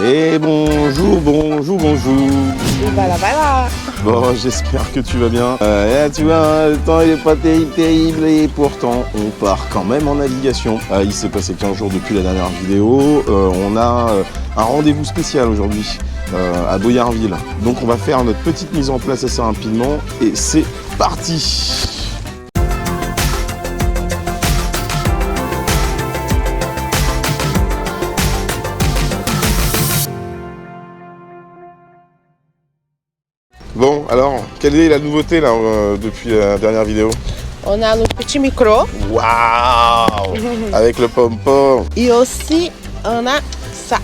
Et bonjour, bonjour, bonjour. Voilà. Bon, j'espère que tu vas bien. Tu vois, hein, le temps il est pas terrible et pourtant on part quand même en navigation. Il s'est passé 15 jours depuis la dernière vidéo. On a un rendez-vous spécial aujourd'hui à Boyarville. Donc on va faire notre petite mise en place assez rapidement et c'est parti. Bon, alors, quelle est la nouveauté là depuis la dernière vidéo? On a notre petit micro. Waouh. Avec le pom-pom. Et aussi, on a ça.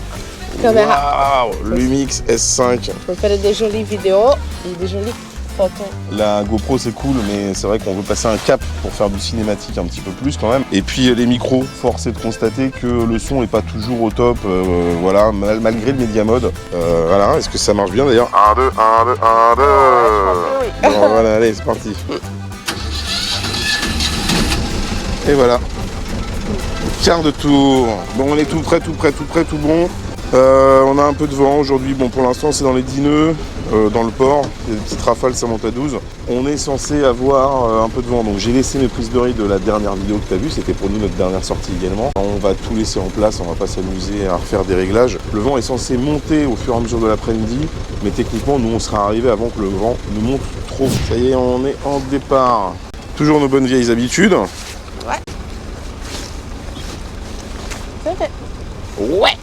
Caméra. Waouh, Lumix S5. Pour faire des jolies vidéos et des jolies photos. La GoPro c'est cool, mais c'est vrai qu'on veut passer un cap pour faire du cinématique un petit peu plus quand même. Et puis les micros, force est de constater que le son n'est pas toujours au top, voilà, malgré le média mode. Voilà, est-ce que ça marche bien d'ailleurs? 1, 2, 1, 2, 1, 2. Oui. Bon, voilà, allez, c'est parti. Et voilà. Quart de tour. Bon, on est tout prêt, tout bon. On a un peu de vent aujourd'hui. Bon, pour l'instant, c'est dans les 10 nœuds, dans le port. Il y a des petites rafales, ça monte à 12. On est censé avoir un peu de vent. Donc, j'ai laissé mes prises de riz de la dernière vidéo que tu as vue. C'était pour nous notre dernière sortie également. On va tout laisser en place. On va pas s'amuser à refaire des réglages. Le vent est censé monter au fur et à mesure de l'après-midi. Mais techniquement, nous, on sera arrivé avant que le vent nous monte trop. Ça y est, on est en départ. Toujours nos bonnes vieilles habitudes. Ouais. C'est fait. Ouais.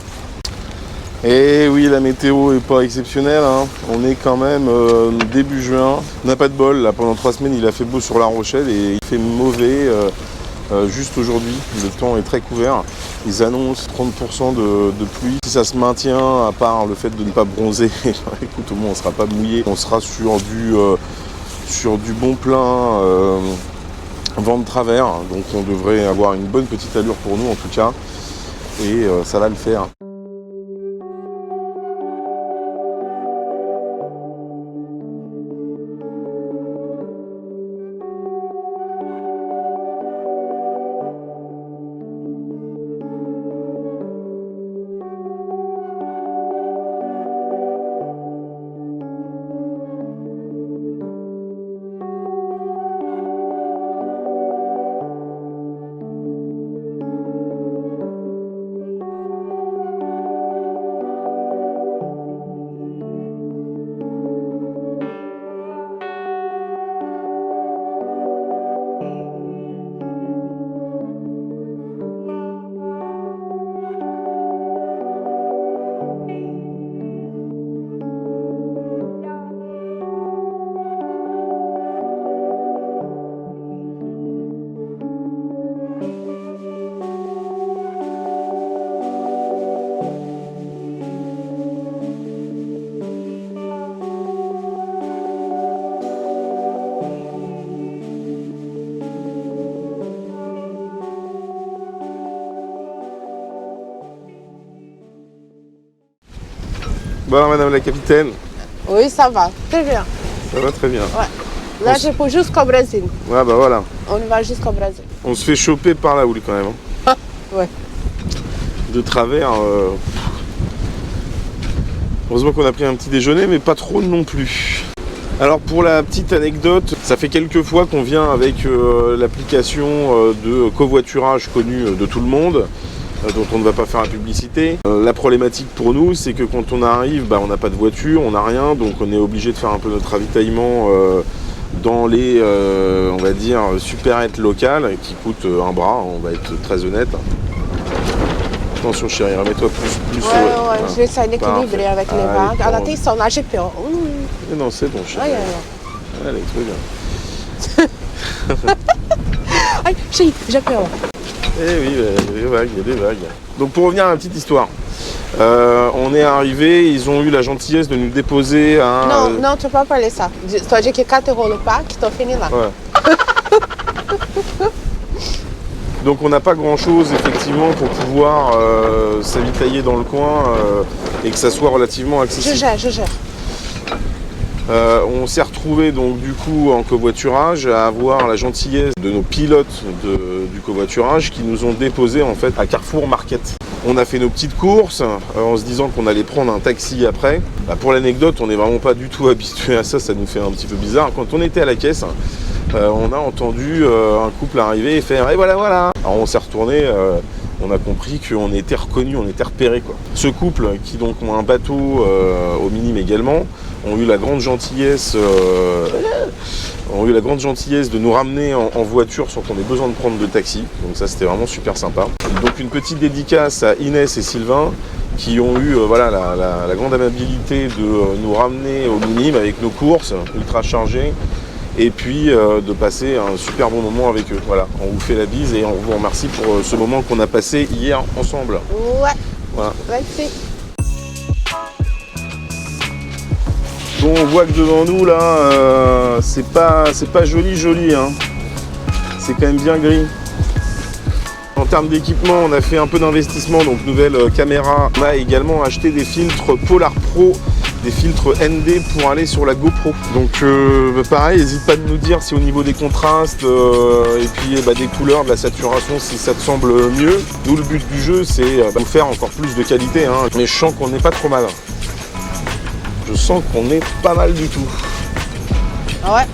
Et oui, la météo est pas exceptionnelle, hein. On est quand même début juin. On n'a pas de bol, là pendant 3 semaines il a fait beau sur La Rochelle et il fait mauvais juste aujourd'hui. Le temps est très couvert. Ils annoncent 30% de pluie. Si ça se maintient, à part le fait de ne pas bronzer, écoute, au moins on ne sera pas mouillé. On sera sur du bon plein vent de travers. Donc on devrait avoir une bonne petite allure pour nous en tout cas. Et ça va le faire. Bon, madame la capitaine. Oui, ça va. Très bien. Ça va très bien. Ouais. Là, je peux jusqu'au Brésil. Ouais, bah voilà. On va jusqu'au Brésil. On se fait choper par la houle quand même. Hein. Ouais. De travers. Heureusement qu'on a pris un petit déjeuner, mais pas trop non plus. Alors pour la petite anecdote, ça fait quelques fois qu'on vient avec l'application de covoiturage connue de tout le monde, dont on ne va pas faire la publicité. La problématique pour nous, c'est que quand on arrive, on n'a pas de voiture, on n'a rien, donc on est obligé de faire un peu notre ravitaillement dans les, on va dire, supérettes locales, qui coûtent un bras, on va être très honnête. Attention chérie, remets-toi plus Ouais, je vais essayer d'équilibrer avec les vagues. Alors, attention, là, j'ai peur. Mais non, c'est bon chérie. Allez, très bien. Aïe, chérie, j'ai peur. Eh oui, il y a des vagues. Donc pour revenir à la petite histoire, on est arrivé, ils ont eu la gentillesse de nous déposer à... Non, tu peux pas parler ça. Só de que 4 euros le pack, t'as fini là. Ouais. Donc on n'a pas grand chose effectivement pour pouvoir s'avitailler dans le coin et que ça soit relativement accessible. Je gère. On s'est retrouvé donc du coup en covoiturage à avoir la gentillesse de nos pilotes du covoiturage qui nous ont déposé en fait à Carrefour Market. On a fait nos petites courses en se disant qu'on allait prendre un taxi après. Pour l'anecdote, on n'est vraiment pas du tout habitué à ça, ça nous fait un petit peu bizarre. Quand on était à la caisse, on a entendu un couple arriver et faire « Et voilà, voilà !» Alors on s'est retourné, on a compris qu'on était reconnus, on était repérés, quoi. Ce couple, qui donc ont un bateau au Minime également, ont eu la grande gentillesse de nous ramener en voiture sans qu'on ait besoin de prendre de taxi. Donc ça, c'était vraiment super sympa. Donc une petite dédicace à Inès et Sylvain qui ont eu la grande amabilité de nous ramener au Minime avec nos courses ultra chargées et puis de passer un super bon moment avec eux. Voilà, on vous fait la bise et on vous remercie pour ce moment qu'on a passé hier ensemble. Ouais. Voilà. Merci. Bon, on voit que devant nous là, c'est pas joli, hein. C'est quand même bien gris. En termes d'équipement, on a fait un peu d'investissement, donc nouvelle caméra. On a également acheté des filtres Polar Pro, des filtres ND pour aller sur la GoPro. Donc pareil, n'hésite pas de nous dire si au niveau des contrastes et puis des couleurs, de la saturation, si ça te semble mieux. Nous, le but du jeu, c'est de faire encore plus de qualité, hein. Mais je sens qu'on n'est pas trop mal. Je sens qu'on est pas mal du tout. Ah ouais.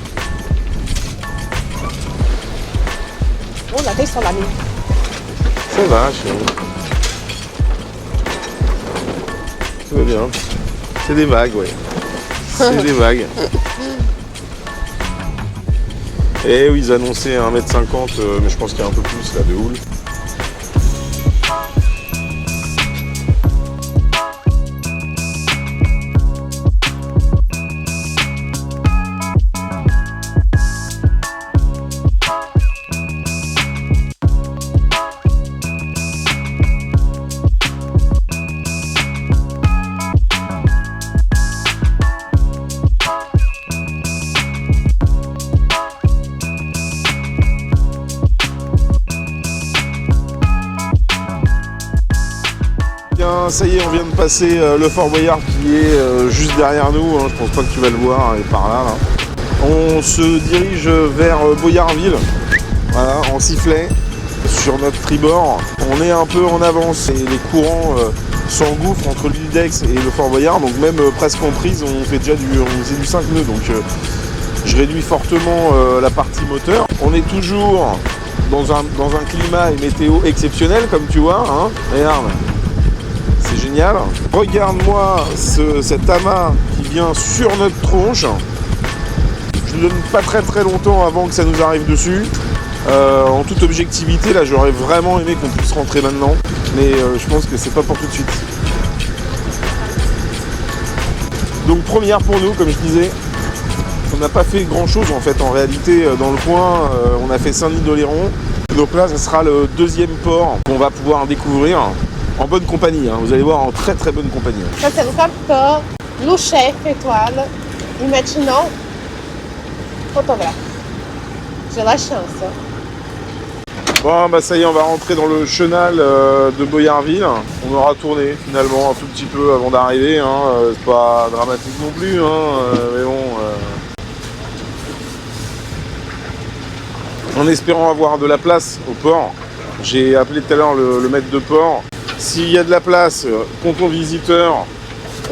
Oh, la tête sur la mine. Ça va, chérie. Tout va bien. C'est des vagues, ouais. C'est des vagues. Et oui, ils annonçaient 1m50, mais je pense qu'il y a un peu plus là de houle. Ça y est, on vient de passer le Fort Boyard qui est juste derrière nous, hein. Je pense pas que tu vas le voir, il est par là, On se dirige vers Boyardville, voilà, en sifflet, sur notre tribord. On est un peu en avance et les courants s'engouffrent entre l'île d'Aix et le Fort Boyard, donc même presque en prise, on faisait du 5 nœuds, donc je réduis fortement la partie moteur. On est toujours dans un climat et météo exceptionnel, comme tu vois, hein. Regarde. C'est génial. Regarde-moi cet amas qui vient sur notre tronche. Je ne donne pas très longtemps avant que ça nous arrive dessus. En toute objectivité, là, j'aurais vraiment aimé qu'on puisse rentrer maintenant. Mais je pense que c'est pas pour tout de suite. Donc première pour nous, comme je disais. On n'a pas fait grand-chose en fait en réalité dans le coin. On a fait Saint-Denis-d'Oléron. Donc là, ce sera le deuxième port qu'on va pouvoir découvrir. En bonne compagnie, hein. Vous allez voir, en très bonne compagnie. Questa è un capto lo chef étoile. Imaginons photographe. J'ai la chance. Bon, ça y est, on va rentrer dans le chenal de Boyardville. On aura tourné finalement un tout petit peu avant d'arriver, hein. C'est pas dramatique non plus, hein. Mais bon. En espérant avoir de la place au port, j'ai appelé tout à l'heure le maître de port. S'il y a de la place, ponton visiteur,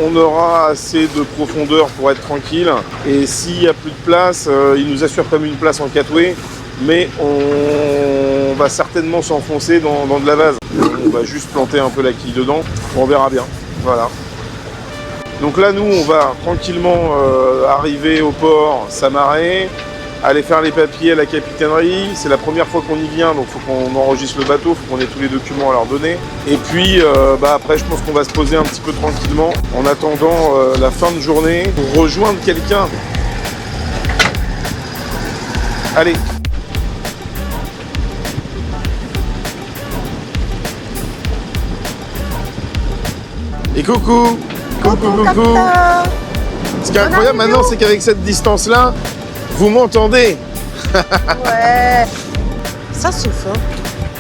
on aura assez de profondeur pour être tranquille. Et s'il n'y a plus de place, il nous assure comme une place en catway, mais on va certainement s'enfoncer dans de la vase. On va juste planter un peu la quille dedans, on verra bien. Voilà. Donc là, nous, on va tranquillement arriver au port, s'amarrer, aller faire les papiers à la capitainerie. C'est la première fois qu'on y vient, donc il faut qu'on enregistre le bateau, il faut qu'on ait tous les documents à leur donner. Et puis après, je pense qu'on va se poser un petit peu tranquillement en attendant la fin de journée pour rejoindre quelqu'un. Allez. Et coucou. Coucou. Ce qui est incroyable maintenant, c'est qu'avec cette distance-là, vous m'entendez? Ouais. Ça souffle.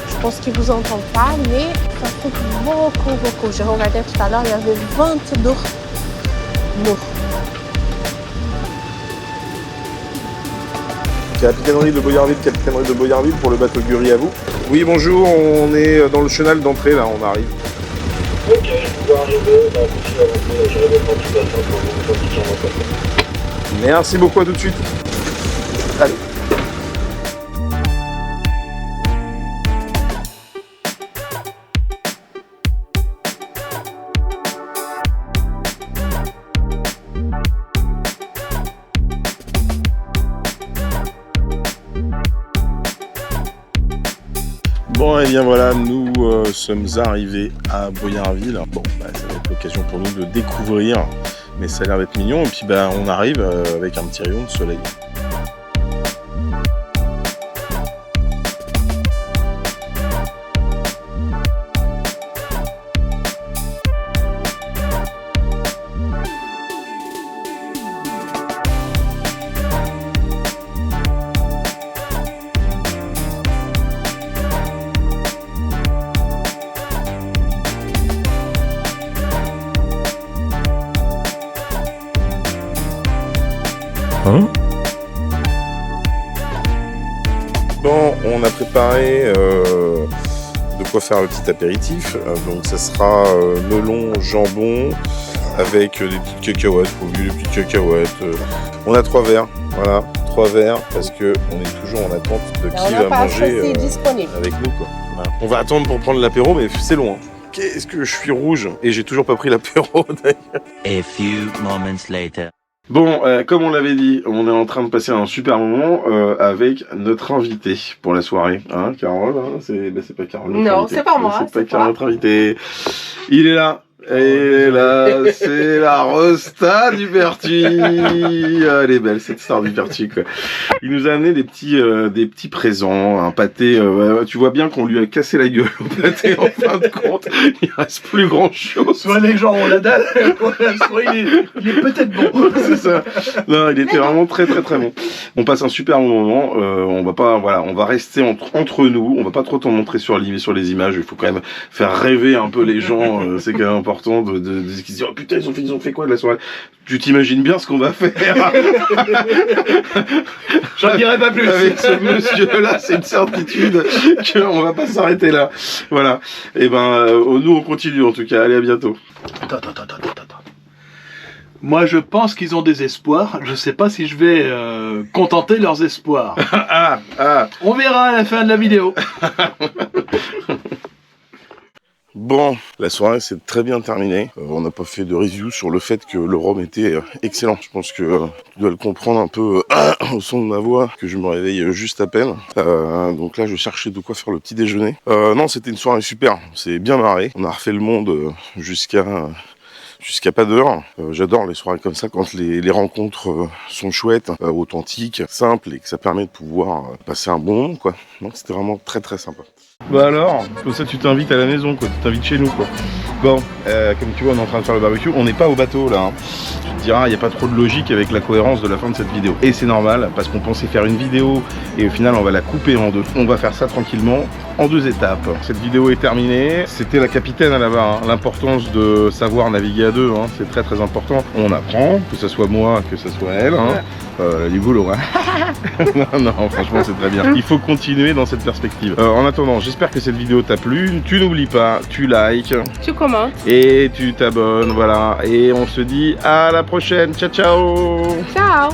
Je pense qu'ils ne vous entendent pas, mais ça souffle beaucoup. J'ai regardé tout à l'heure, il y avait 22 mots. Capitainerie de Boyardville pour le bateau Guri à vous. Oui, bonjour, on est dans le chenal d'entrée, là, on arrive. Ok, je dois arriver, bah si j'arrive quand tu passes pour vous dire mon côté. Merci beaucoup, à tout de suite. Allez. Bon, et bien voilà, nous sommes arrivés à Boyarville. Bon, bah, ça va être l'occasion pour nous de découvrir, mais ça a l'air d'être mignon. Et puis bah, on arrive avec un petit rayon de soleil. Bon, on a préparé de quoi faire le petit apéritif. Donc ça sera melon, jambon avec des petites cacahuètes, des petites cacahuètes. On a 3 verres, voilà, 3 verres parce que on est toujours en attente de qui va manger avec nous, quoi. Voilà. On va attendre pour prendre l'apéro, mais c'est loin. Qu'est-ce que je suis rouge et j'ai toujours pas pris l'apéro d'ailleurs. A few moments later. Bon, comme on l'avait dit, on est en train de passer un super moment avec notre invité pour la soirée. Hein, Carole, hein, c'est pas Carole. Non, c'est pas moi. C'est pas Carole, notre invité. Il est là. Et là, c'est la Rosta du Pertuis. Ah, elle est belle cette star du Pertuis, quoi. Il nous a amené des petits présents, un pâté. Tu vois bien qu'on lui a cassé la gueule au pâté. En fin de compte, il reste plus grand chose. Soit les gens ont la dalle, soit il est peut-être bon. C'est ça. Non, il était vraiment très très très bon. On passe un super bon moment. On va pas, voilà, on va rester entre nous. On va pas trop t'en montrer sur les images. Il faut quand même faire rêver un peu les gens. C'est quand même important de se dire oh putain ils ont fait quoi de la soirée. Tu t'imagines bien ce qu'on va faire. J'en dirai pas plus. Avec ce monsieur là, c'est une certitude qu'on va pas s'arrêter là. Voilà. Et ben nous on continue en tout cas. Allez, à bientôt. Attends. Moi, je pense qu'ils ont des espoirs. Je sais pas si je vais contenter leurs espoirs. On verra à la fin de la vidéo. Bon, la soirée s'est très bien terminée. On n'a pas fait de review sur le fait que le rhum était excellent. Je pense que tu dois le comprendre un peu au son de ma voix, que je me réveille juste à peine. Donc là, je cherchais de quoi faire le petit déjeuner. Non, c'était une soirée super. On s'est bien marré. On a refait le monde jusqu'à pas d'heure. J'adore les soirées comme ça quand les rencontres sont chouettes, authentiques, simples et que ça permet de pouvoir passer un bon moment, quoi. Donc c'était vraiment très très sympa. Bah alors, comme ça tu t'invites à la maison, quoi. Tu t'invites chez nous, quoi. Bon, comme tu vois, on est en train de faire le barbecue. On n'est pas au bateau là. Hein. Tu te diras, il n'y a pas trop de logique avec la cohérence de la fin de cette vidéo. Et c'est normal parce qu'on pensait faire une vidéo et au final on va la couper en deux. On va faire ça tranquillement en 2 étapes. Cette vidéo est terminée. C'était la capitaine à là-bas. Hein. L'importance de savoir naviguer à 2, hein. C'est très très important. On apprend, que ce soit moi, que ce soit elle. Hein. Du boulot, hein. non, franchement c'est très bien. Il faut continuer dans cette perspective. En attendant, j'espère que cette vidéo t'a plu. Tu n'oublies pas, tu likes, Tu commentes. et tu t'abonnes, voilà. Et on se dit à la prochaine. Ciao ciao. Ciao.